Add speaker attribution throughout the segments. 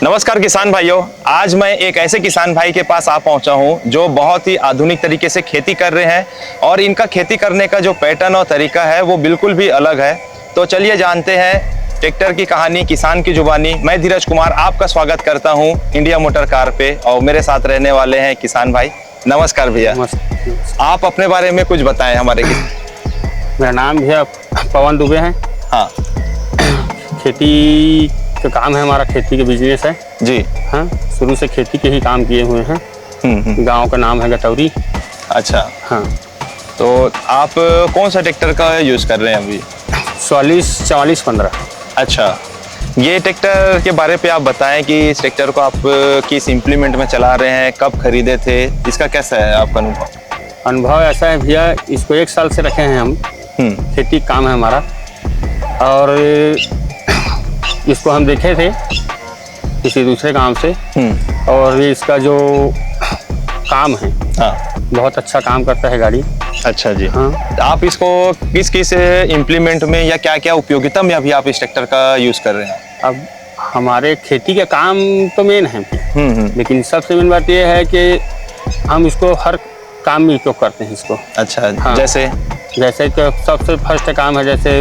Speaker 1: नमस्कार किसान भाइयों, आज मैं एक ऐसे किसान भाई के पास आ पहुंचा हूं जो बहुत ही आधुनिक तरीके से खेती कर रहे हैं और इनका खेती करने का जो पैटर्न और तरीका है वो बिल्कुल भी अलग है। तो चलिए जानते हैं ट्रैक्टर की कहानी, किसान की जुबानी। मैं धीरज कुमार आपका स्वागत करता हूं इंडिया मोटर कार पे और मेरे साथ रहने वाले हैं किसान भाई। नमस्कार भैया, आप अपने बारे में कुछ बताएं हमारे।
Speaker 2: मेरा नाम भैया पवन दुबे है।
Speaker 1: हाँ,
Speaker 2: खेती का काम है, हमारा खेती का बिजनेस है
Speaker 1: जी।
Speaker 2: हाँ, शुरू से खेती के ही काम किए हुए हैं। गांव का नाम है गटौरी।
Speaker 1: अच्छा,
Speaker 2: हाँ।
Speaker 1: तो आप कौन सा ट्रैक्टर का यूज़ कर रहे हैं अभी?
Speaker 2: 44-44-15।
Speaker 1: अच्छा, ये ट्रैक्टर के बारे पे आप बताएं कि इस ट्रैक्टर को आप किस इम्प्लीमेंट में चला रहे हैं, कब खरीदे थे, इसका कैसा है आपका अनुभव?
Speaker 2: अनुभव ऐसा है भैया, इसको 1 साल से रखे हैं हम। खेती काम है हमारा और इसको हम देखे थे किसी दूसरे काम से और इसका जो काम है बहुत अच्छा काम करता है गाड़ी।
Speaker 1: अच्छा जी।
Speaker 2: हाँ।
Speaker 1: आप इसको किस किस इम्प्लीमेंट में या क्या क्या उपयोगिता में अभी आप इस ट्रैक्टर का यूज़ कर रहे हैं?
Speaker 2: अब हमारे खेती का काम तो मेन है, लेकिन सबसे मेन बात यह है कि हम इसको हर काम में उपयोग करते हैं इसको।
Speaker 1: अच्छा।
Speaker 2: हाँ।
Speaker 1: जैसे
Speaker 2: कि सबसे फर्स्ट काम है जैसे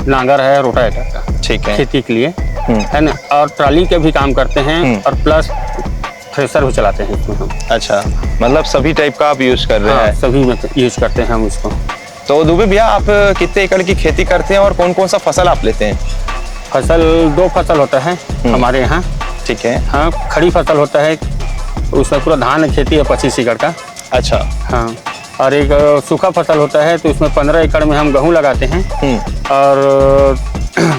Speaker 2: नांगर है, रोटावेटर का।
Speaker 1: ठीक है।
Speaker 2: खेती के लिए है ना, और ट्राली के भी काम करते हैं और प्लस थ्रेसर भी चलाते हैं इसमें हम।
Speaker 1: अच्छा, मतलब सभी टाइप का आप यूज़ कर रहे हैं?
Speaker 2: सभी में यूज करते हैं हम इसको।
Speaker 1: तो दुबे भैया, आप कितने एकड़ की खेती करते हैं और कौन कौन सा फसल आप लेते हैं?
Speaker 2: फसल 2 फसल होता है हमारे यहाँ।
Speaker 1: ठीक है।
Speaker 2: हाँ, खड़ी फसल होता है, उसमें पूरा धान खेती है 25 एकड़ का।
Speaker 1: अच्छा।
Speaker 2: हाँ, और एक सूखा फसल होता है तो उसमें 15 एकड़ में हम गेहूँ लगाते हैं और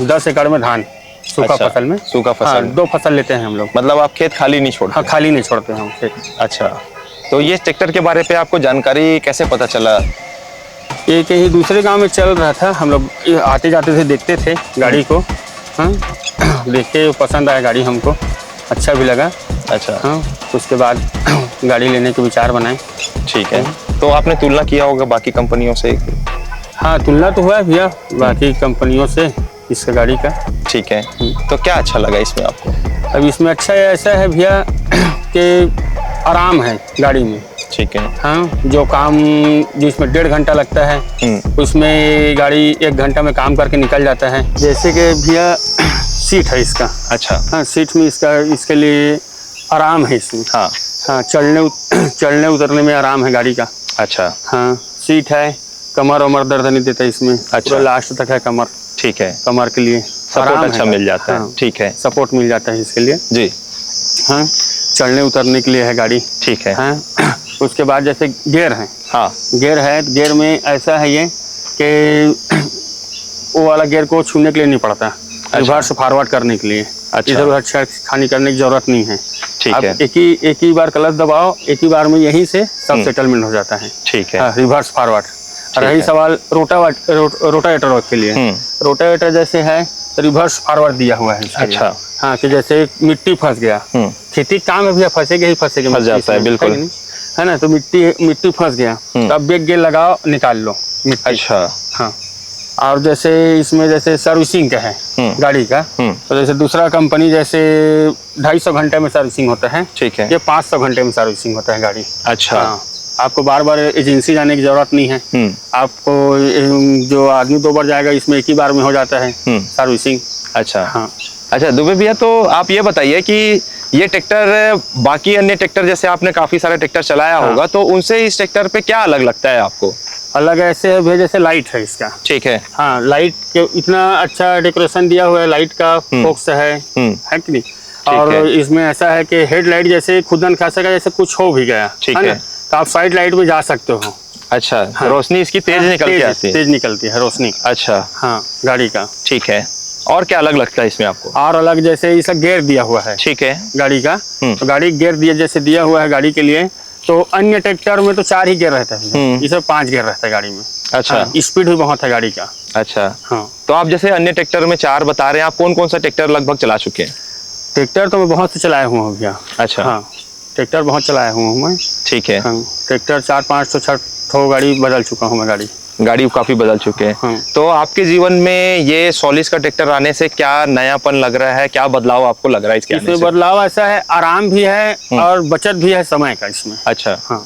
Speaker 2: 10 एकड़ में धान। सूखा
Speaker 1: अच्छा,
Speaker 2: फसल में
Speaker 1: सूखा फसल।
Speaker 2: हाँ, 2 फसल लेते हैं हम लोग।
Speaker 1: मतलब आप खेत खाली नहीं छोड़ते?
Speaker 2: हाँ, खाली नहीं छोड़ते हम खेत।
Speaker 1: अच्छा, तो ये ट्रैक्टर के बारे पे आपको जानकारी कैसे पता चला?
Speaker 2: ये कहीं दूसरे गांव में चल रहा था, हम लोग आते जाते थे, देखते थे गाड़ी को। हाँ, देख के पसंद आया गाड़ी हमको, अच्छा भी लगा।
Speaker 1: अच्छा।
Speaker 2: हाँ, उसके बाद गाड़ी लेने के विचार बनाए।
Speaker 1: ठीक है। तो आपने तुलना किया होगा बाकी कंपनियों से?
Speaker 2: हाँ, तुलना तो हुआ है भैया बाकी कंपनियों से इस गाड़ी का।
Speaker 1: ठीक है। तो क्या अच्छा लगा इसमें आपको?
Speaker 2: अब इसमें अच्छा ऐसा है भैया कि आराम है गाड़ी में।
Speaker 1: ठीक है।
Speaker 2: हाँ, जो काम जिसमें 1.5 घंटा लगता है उसमें गाड़ी 1 घंटा में काम करके निकल जाता है। जैसे कि भैया सीट है इसका। अच्छा। हाँ, सीट में इसके लिए आराम है इसमें। हाँ हाँ, चढ़ने उतरने में आराम है गाड़ी का।
Speaker 1: अच्छा।
Speaker 2: हाँ, सीट है, कमर वमर दर्द नहीं देता इसमें। अच्छा। लास्ट तक है कमर। ठीक है। कमर के लिए
Speaker 1: सपोर्ट अच्छा मिल जाता है। ठीक है,
Speaker 2: सपोर्ट मिल जाता है इसके लिए
Speaker 1: जी।
Speaker 2: हाँ, चढ़ने उतरने के लिए है गाड़ी। ठीक है। हाँ, उसके बाद जैसे गियर है। हाँ, गियर है, गियर में ऐसा है ये कि वो वाला गियर को छूने के लिए नहीं पड़ता। रिवर्स फॉरवर्ड करने के लिए इधर उधर छेड़खानी करने की जरूरत नहीं है। ठीक है। एक ही बार क्लच दबाओ, एक ही बार में यहीं से सब सेटलमेंट हो जाता है। ठीक है। Reverse forward. रही सवाल रोटावेटर के लिए, रोटावेटर जैसे है रिवर्स फॉरवर्ड दिया हुआ है। अच्छा। हाँ, कि जैसे मिट्टी फंस गया, खेती काम है भैया, फंसेगा ही फंस जाता है, बिल्कुल है ना। तो मिट्टी फंस गया तो अब ब्रेक गेयर लगाओ, निकाल लो मिट्टी। अच्छा। हाँ, और जैसे इसमें जैसे सर्विसिंग का है गाड़ी का, तो जैसे दूसरा कंपनी जैसे 250 घंटे में सर्विसिंग होता है। ठीक है। ये 500 घंटे में सर्विसिंग होता है गाड़ी। अच्छा। हाँ, आपको बार बार एजेंसी जाने की जरूरत नहीं है। आपको जो आदमी 2 बार जाएगा, इसमें एक ही बार में हो जाता है सर्विसिंग। अच्छा। हाँ।
Speaker 1: अच्छा दुबे भैया, तो आप ये बताइए कि ये ट्रैक्टर बाकी अन्य ट्रैक्टर, जैसे आपने काफी सारे ट्रैक्टर चलाया होगा, तो उनसे इस ट्रैक्टर पे क्या अलग लगता है आपको?
Speaker 2: अलग ऐसे है भैया, जैसे लाइट है इसका। ठीक है। हाँ, लाइट के इतना अच्छा डेकोरेशन दिया हुआ है, लाइट का फोक्स है कि नहीं। और इसमें ऐसा है कि हेडलाइट जैसे खुदन खा सका, जैसे कुछ हो भी गया, ठीक है, तो आप साइड लाइट में जा सकते हो। अच्छा। हाँ, रोशनी इसकी तेज निकलती है रोशनी। अच्छा। हाँ, गाड़ी का। ठीक है। और क्या अलग लगता है इसमें आपको? और अलग जैसे इसका गियर दिया हुआ है। ठीक है। गाड़ी का तो गाड़ी गियर दिया हुआ है गाड़ी के लिए। तो अन्य ट्रैक्टर में तो 4 ही गियर रहता है, इसमें 5 गियर रहता है गाड़ी में। अच्छा। हाँ, स्पीड भी बहुत है गाड़ी का। अच्छा। हाँ, तो आप जैसे अन्य ट्रैक्टर में 4 बता रहे हैं, आप कौन कौन सा ट्रैक्टर लगभग चला चुके हैं? ट्रैक्टर तो मैं बहुत से चलाया हुआ हूँ भैया। अच्छा। हाँ, ट्रैक्टर बहुत चलाया हुआ हूँ मैं। ठीक है। हाँ, ट्रैक्टर 4-5 तो 6 गाड़ी बदल चुका हूँ मैं गाड़ी।
Speaker 1: गाड़ी काफी बदल चुके हैं।
Speaker 2: हाँ।
Speaker 1: तो आपके जीवन में ये सोलिस का ट्रैक्टर आने से क्या नयापन लग रहा है, क्या बदलाव आपको लग रहा है इसके आने
Speaker 2: इसमें
Speaker 1: से?
Speaker 2: बदलाव ऐसा है, आराम भी है और बचत भी है समय का इसमें।
Speaker 1: अच्छा,
Speaker 2: हाँ,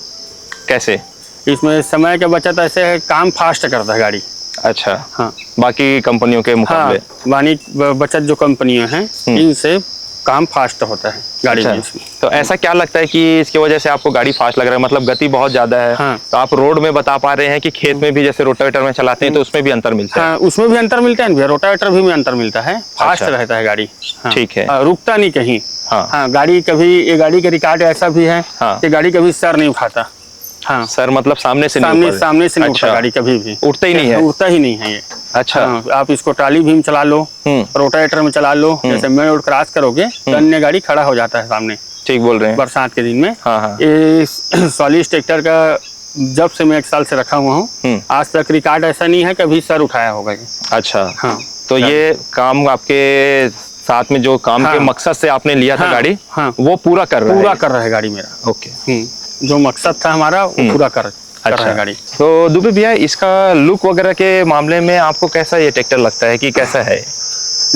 Speaker 1: कैसे?
Speaker 2: इसमें समय का बचत ऐसे है, काम फास्ट करता है गाड़ी।
Speaker 1: अच्छा,
Speaker 2: हाँ
Speaker 1: बाकी कंपनियों के
Speaker 2: हाँ,
Speaker 1: मुकाबले?
Speaker 2: बचत जो कंपनियां हैं इनसे काम फास्ट होता है गाड़ी
Speaker 1: अच्छा,
Speaker 2: में इसमें।
Speaker 1: तो ऐसा क्या लगता है कि इसकी वजह से आपको गाड़ी फास्ट लग रहा है, मतलब गति बहुत ज्यादा है?
Speaker 2: हाँ।
Speaker 1: तो आप रोड में बता पा रहे हैं कि खेत में भी जैसे रोटावेटर में चलाते हैं तो उसमें भी अंतर मिलता है?
Speaker 2: हाँ, उसमें भी अंतर मिलता है, रोटावेटर भी में अंतर मिलता है, फास्ट
Speaker 1: अच्छा।
Speaker 2: रहता है गाड़ी। हाँ,
Speaker 1: ठीक है।
Speaker 2: रुकता नहीं कहीं।
Speaker 1: हाँ।
Speaker 2: हाँ, गाड़ी कभी, ये गाड़ी का रिकॉर्ड ऐसा भी है
Speaker 1: हाँ।
Speaker 2: कि गाड़ी कभी सर नहीं उठाता। हाँ,
Speaker 1: सर मतलब सामने से नहीं
Speaker 2: सामने
Speaker 1: ऊपर?
Speaker 2: सामने से नहीं उठता
Speaker 1: अच्छा।
Speaker 2: गाड़ी कभी भी,
Speaker 1: उठता ही नहीं है?
Speaker 2: उठता ही नहीं है ये।
Speaker 1: अच्छा।
Speaker 2: हाँ, आप इसको ट्राली भी में चला लो, रोटावेटर में चला लो, जैसे मेन रोड क्रॉस करोगे तो अन्य गाड़ी खड़ा हो जाता है सामने।
Speaker 1: ठीक बोल रहे हैं।
Speaker 2: बरसात के दिन में।
Speaker 1: हाँ हाँ।
Speaker 2: ये सोलिस ट्रैक्टर का जब से मैं 1 साल से रखा हुआ हूँ, आज तक रिकॉर्ड ऐसा नहीं है कभी सर उठाया होगा ये।
Speaker 1: अच्छा।
Speaker 2: हाँ,
Speaker 1: तो ये काम आपके साथ में जो काम के
Speaker 2: हाँ।
Speaker 1: मकसद से आपने लिया था
Speaker 2: हाँ।
Speaker 1: गाड़ी,
Speaker 2: हाँ।
Speaker 1: वो पूरा कर रहा है?
Speaker 2: पूरा कर रहा है गाड़ी मेरा।
Speaker 1: ओके।
Speaker 2: जो मकसद था हमारा वो पूरा कर रहा है गाड़ी।
Speaker 1: तो दुबे भैया, इसका लुक वगैरह के मामले में आपको कैसा ये ट्रैक्टर लगता है कि कैसा है?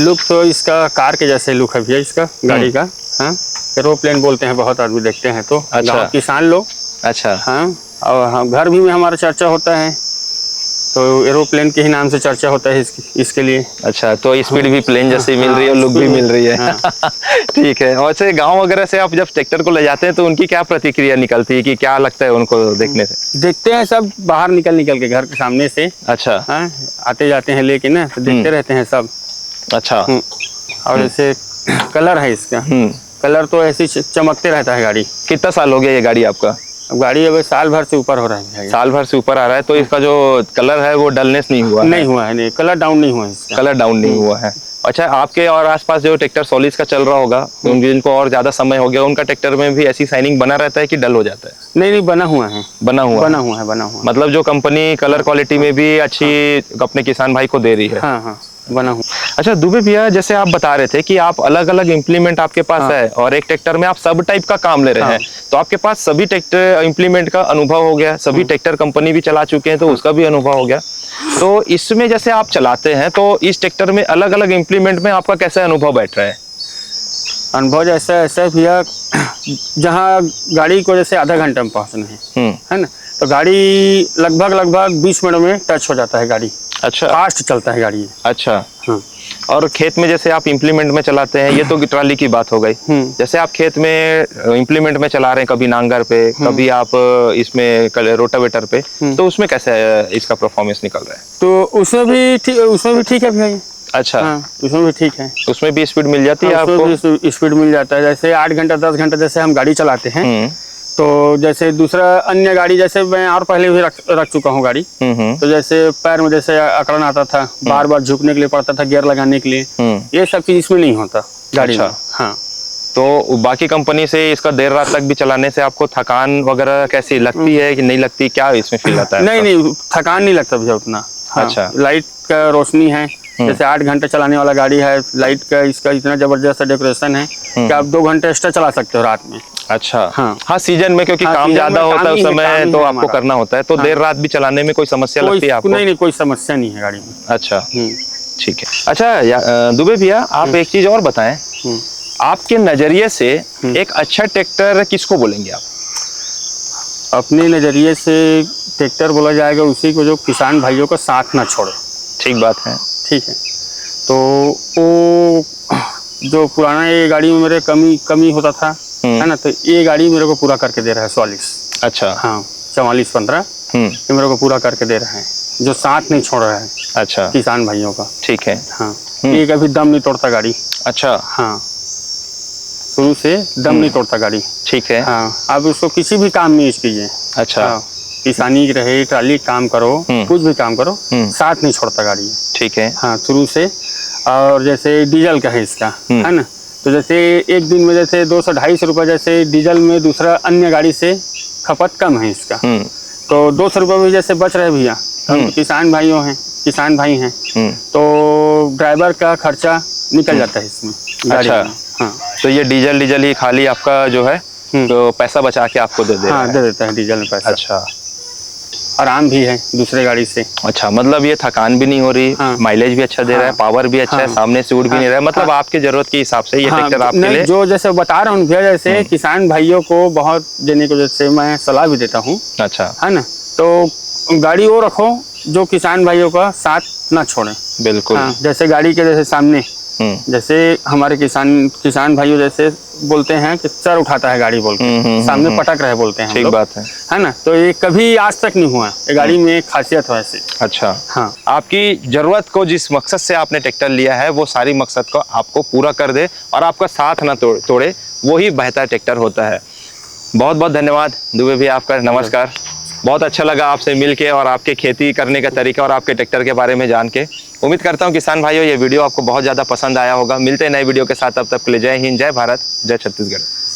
Speaker 2: लुक तो इसका कार के जैसे लुक है भैया इसका गाड़ी का। हाँ, एरोप्लेन बोलते हैं बहुत आदमी देखते हैं तो।
Speaker 1: अच्छा।
Speaker 2: गाँव किसान लोग।
Speaker 1: अच्छा।
Speaker 2: हाँ, और हाँ, घर भी में हमारा चर्चा होता है तो एरोप्लेन के ही नाम से चर्चा होता है इसके लिए।
Speaker 1: अच्छा, तो स्पीड भी प्लेन जैसी मिल रही है और लुक भी मिल रही है। ठीक है। और से गांव वगैरह से आप जब ट्रैक्टर को ले जाते हैं तो उनकी क्या प्रतिक्रिया निकलती है कि क्या लगता है उनको देखने से?
Speaker 2: देखते हैं सब बाहर निकल के घर के सामने से।
Speaker 1: अच्छा।
Speaker 2: हाँ, आते जाते हैं लेके ना, तो देखते रहते हैं सब।
Speaker 1: अच्छा।
Speaker 2: और जैसे कलर है इसका, कलर तो ऐसे चमकते रहता है गाड़ी।
Speaker 1: कितना साल हो गया ये गाड़ी आपका?
Speaker 2: गाड़ी अब साल भर से ऊपर हो रहा है।
Speaker 1: साल भर से ऊपर आ रहा है, तो इसका जो कलर है वो डलनेस नहीं हुआ?
Speaker 2: नहीं हुआ है, नहीं, कलर डाउन नहीं हुआ है इसका।
Speaker 1: कलर डाउन नहीं हुआ है। अच्छा, आपके और आसपास जो ट्रैक्टर सोलिस का चल रहा होगा, जिनको और ज्यादा समय हो गया, उनका ट्रैक्टर में भी ऐसी शाइनिंग बना रहता है कि डल हो जाता है?
Speaker 2: नहीं, बना हुआ है।
Speaker 1: बना हुआ। मतलब जो कंपनी कलर क्वालिटी में भी अच्छी अपने किसान भाई को दे रही है।
Speaker 2: हाँ हाँ, बना हुआ।
Speaker 1: अच्छा दुबे भैया, जैसे आप बता रहे थे कि आप अलग अलग इम्प्लीमेंट आपके पास है और एक ट्रैक्टर में आप सब टाइप का काम ले रहे हैं, तो आपके पास सभी ट्रैक्टर इम्प्लीमेंट का अनुभव हो गया, सभी ट्रैक्टर कंपनी भी चला चुके हैं तो उसका भी अनुभव हो गया। तो इसमें जैसे आप चलाते हैं तो इस ट्रैक्टर में अलग अलग इम्प्लीमेंट में आपका कैसा अनुभव बैठ रहा है?
Speaker 2: अनुभव ऐसा भैया, जहाँ गाड़ी को जैसे आधा घंटा में पहुँचना है ना, तो गाड़ी लगभग 20 मिनट में टच हो जाता है गाड़ी।
Speaker 1: अच्छा।
Speaker 2: फास्ट चलता है गाड़ी।
Speaker 1: अच्छा।
Speaker 2: हाँ।
Speaker 1: और खेत में जैसे आप इम्प्लीमेंट में चलाते हैं, ये तो ट्राली की बात हो गई। जैसे आप खेत में इम्प्लीमेंट में चला रहे हैं, कभी नांगर पे, कभी आप इसमें रोटावेटर पे, तो उसमें कैसे इसका परफॉर्मेंस निकल रहा है?
Speaker 2: तो उसमें भी ठीक है भैया।
Speaker 1: अच्छा।
Speaker 2: हाँ, उसमें भी ठीक है।
Speaker 1: उसमें भी स्पीड मिल जाती है आपको?
Speaker 2: स्पीड मिल जाता है। जैसे 8 घंटा 10 घंटा जैसे हम गाड़ी चलाते हैं, तो जैसे दूसरा अन्य गाड़ी, जैसे मैं और पहले भी रख चुका हूँ गाड़ी, तो जैसे पैर में जैसे अकड़न आता था, बार बार झुकने के लिए पड़ता था गियर लगाने के लिए, ये सब चीज इसमें नहीं होता गाड़ी में। हाँ।
Speaker 1: तो बाकी कंपनी से इसका देर रात तक भी चलाने से आपको थकान वगैरह कैसी लगती है कि नहीं लगती? क्या इसमें फील आता है?
Speaker 2: नहीं, थकान नहीं लगता भैया उतना। हाँ, अच्छा। लाइट का रोशनी है, जैसे 8 घंटे चलाने वाला गाड़ी है, लाइट का इसका इतना जबरदस्त डेकोरेशन है कि आप 2 घंटे एक्स्ट्रा चला सकते हो रात में। अच्छा। हाँ, सीजन में क्योंकि काम ज्यादा होता है उस समय, तो आपको करना होता है, तो देर रात भी चलाने में कोई समस्या लगती है आपको? नहीं, कोई समस्या नहीं है गाड़ी में। अच्छा, ठीक है। अच्छा दुबे भैया, आप एक चीज और बताएं, आपके नजरिए से एक अच्छा ट्रैक्टर किसको बोलेंगे आप? अपने नजरिए से ट्रैक्टर बोला जाएगा उसी को जो किसान भाइयों का साथ ना छोड़े। ठीक बात है। ठीक है। तो वो जो पुराना ये गाड़ी में मेरे कमी होता था, है ना, तो ये गाड़ी मेरे को पूरा करके दे रहा है 44। अच्छा। हाँ, 44-15 ये मेरे को पूरा करके दे रहा है, जो साथ नहीं छोड़ रहा है। अच्छा। किसान भाइयों का। ठीक है। हाँ, ये कभी दम नहीं तोड़ता गाड़ी। अच्छा। हाँ, शुरू से दम नहीं तोड़ता गाड़ी। ठीक है। हाँ, आप उसको किसी भी काम में यूज कीजिए। अच्छा। हाँ, किसानी रहे, ट्राली काम करो, कुछ भी काम करो, साथ नहीं छोड़ता गाड़ी। ठीक है। हाँ, शुरू से। और जैसे डीजल का है इसका, है ना, तो जैसे एक दिन में जैसे 200-250 रुपये जैसे डीजल में दूसरा अन्य गाड़ी से खपत कम है इसका, तो 200 रुपये भी जैसे बच रहे भैया। हम किसान भाई हैं, तो ड्राइवर का खर्चा निकल जाता है इसमें। अच्छा। हाँ, तो ये डीजल ही खाली आपका जो है तो पैसा बचा के आपको दे देता है? हाँ, दे देता है डीजल में पैसा। अच्छा। आराम भी है दूसरे गाड़ी से।
Speaker 1: अच्छा, मतलब ये थकान भी नहीं हो रही,
Speaker 2: हाँ।
Speaker 1: माइलेज भी अच्छा दे रहा है, पावर भी अच्छा है,
Speaker 2: हाँ।
Speaker 1: सामने से उड़ भी नहीं रहा है, मतलब आपके जरूरत के हिसाब से ये ट्रैक्टर आपके लिए।
Speaker 2: जो जैसे बता रहा हूँ भैया, जैसे किसान भाइयों को बहुत देने की वजह से मैं सलाह भी देता हूँ,
Speaker 1: अच्छा,
Speaker 2: है ना। तो गाड़ी वो रखो जो किसान भाइयों का साथ ना छोड़े।
Speaker 1: बिल्कुल।
Speaker 2: हाँ, जैसे गाड़ी के जैसे सामने जैसे हमारे किसान भाइयों जैसे बोलते हैं कि सर उठाता है गाड़ी बोल के, सामने पटक रहे बोलते हैं।
Speaker 1: ठीक बात है
Speaker 2: ना। तो ये कभी आज तक नहीं हुआ, ये गाड़ी में एक खासियत है ऐसी।
Speaker 1: अच्छा,
Speaker 2: हाँ,
Speaker 1: आपकी जरूरत को जिस मकसद से आपने ट्रैक्टर लिया है वो सारी मकसद को आपको पूरा कर दे और आपका साथ ना तोड़े, वही बेहतर ट्रैक्टर होता है। बहुत बहुत धन्यवाद दुबे भी आपका, नमस्कार। बहुत अच्छा लगा आपसे मिलके और आपके खेती करने का तरीका और आपके ट्रैक्टर के बारे में जान के। उम्मीद करता हूँ किसान भाइयों ये वीडियो आपको बहुत ज़्यादा पसंद आया होगा। मिलते हैं नए वीडियो के साथ, तब तक के लिए जय हिंद, जय भारत, जय छत्तीसगढ़।